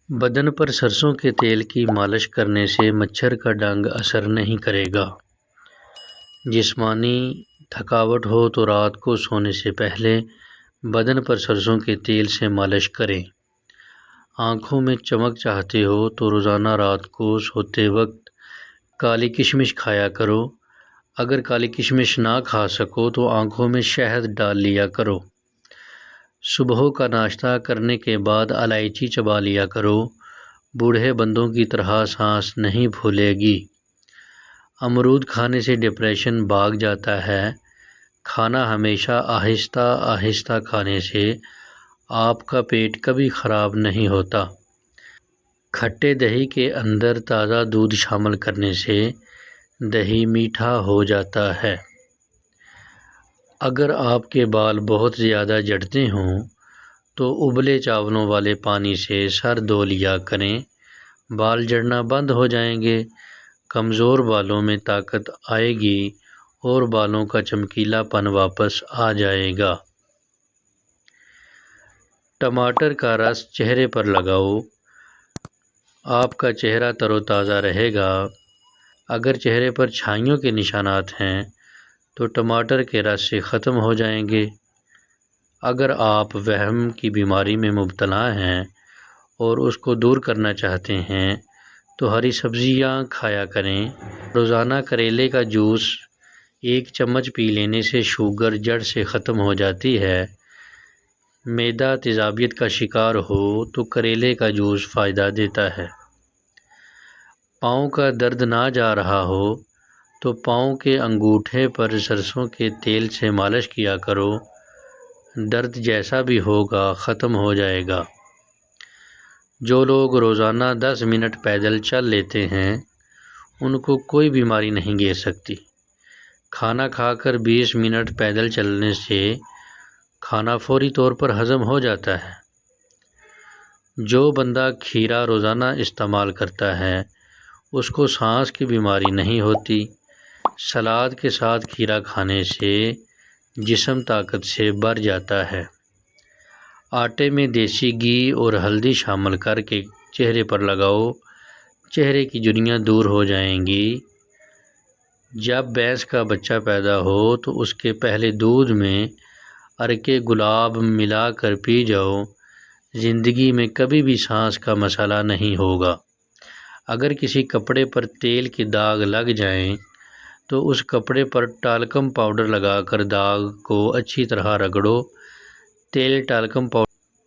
بدن پر سرسوں کے تیل کی مالش کرنے سے مچھر کا ڈنگ اثر نہیں کرے گا۔ جسمانی تھکاوٹ ہو تو رات کو سونے سے پہلے بدن پر سرسوں کے تیل سے مالش کریں۔ آنکھوں میں چمک چاہتے ہو تو روزانہ رات کو سوتے وقت کالی کشمش کھایا کرو۔ اگر کالی کشمش نہ کھا سکو تو آنکھوں میں شہد ڈال لیا کرو۔ صبح کا ناشتہ کرنے کے بعد الائچی چبا لیا کرو۔ بوڑھے بندوں کی طرح سانس نہیں پھولے گی۔ امرود کھانے سے ڈپریشن بھاگ جاتا ہے۔ کھانا ہمیشہ آہستہ آہستہ کھانے سے آپ کا پیٹ کبھی خراب نہیں ہوتا۔ کھٹے دہی کے اندر تازہ دودھ شامل کرنے سے دہی میٹھا ہو جاتا ہے۔ اگر آپ کے بال بہت زیادہ جھڑتے ہوں تو ابلے چاولوں والے پانی سے سر دھو لیا کریں، بال جھڑنا بند ہو جائیں گے۔ کمزور بالوں میں طاقت آئے گی اور بالوں کا چمکیلا پن واپس آ جائے گا۔ ٹماٹر کا رس چہرے پر لگاؤ، آپ کا چہرہ تر و تازہ رہے گا۔ اگر چہرے پر چھائیوں کے نشانات ہیں تو ٹماٹر کے رس سے ختم ہو جائیں گے۔ اگر آپ وہم کی بیماری میں مبتلا ہیں اور اس کو دور کرنا چاہتے ہیں تو ہری سبزیاں کھایا کریں۔ روزانہ کریلے کا جوس 1 چمچ پی لینے سے شوگر جڑ سے ختم ہو جاتی ہے۔ معدہ تیزابیت کا شکار ہو تو کریلے کا جوس فائدہ دیتا ہے۔ پاؤں کا درد نہ جا رہا ہو تو پاؤں کے انگوٹھے پر سرسوں کے تیل سے مالش کیا کرو، درد جیسا بھی ہوگا ختم ہو جائے گا۔ جو لوگ روزانہ 10 منٹ پیدل چل لیتے ہیں ان کو کوئی بیماری نہیں گھیر سکتی۔ کھانا کھا کر 20 منٹ پیدل چلنے سے کھانا فوری طور پر ہضم ہو جاتا ہے۔ جو بندہ کھیرا روزانہ استعمال کرتا ہے اس کو سانس کی بیماری نہیں ہوتی۔ سلاد کے ساتھ کھیرا کھانے سے جسم طاقت سے بھر جاتا ہے۔ آٹے میں دیسی گھی اور ہلدی شامل کر کے چہرے پر لگاؤ، چہرے کی جھریاں دور ہو جائیں گی۔ جب بھینس کا بچہ پیدا ہو تو اس کے پہلے دودھ میں عرق گلاب ملا کر پی جاؤ، زندگی میں کبھی بھی سانس کا مسئلہ نہیں ہوگا۔ اگر کسی کپڑے پر تیل کے داغ لگ جائیں تو اس کپڑے پر ٹالکم پاؤڈر لگا کر داغ کو اچھی طرح رگڑو۔ تیل ٹالکم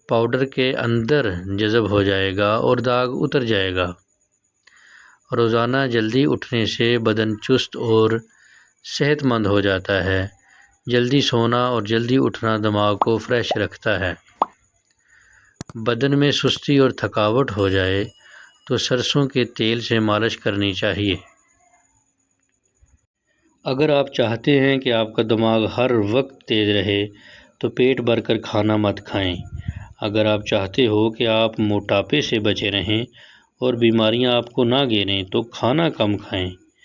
پاؤڈر کے اندر جذب ہو جائے گا اور داغ اتر جائے گا۔ روزانہ جلدی اٹھنے سے بدن چست اور صحت مند ہو جاتا ہے۔ جلدی سونا اور جلدی اٹھنا دماغ کو فریش رکھتا ہے۔ بدن میں سستی اور تھکاوٹ ہو جائے تو سرسوں کے تیل سے مالش کرنی چاہیے۔ اگر آپ چاہتے ہیں کہ آپ کا دماغ ہر وقت تیز رہے تو پیٹ بھر کر کھانا مت کھائیں۔ اگر آپ چاہتے ہو کہ آپ موٹاپے سے بچے رہیں اور بیماریاں آپ کو نہ گھیریں تو کھانا کم کھائیں۔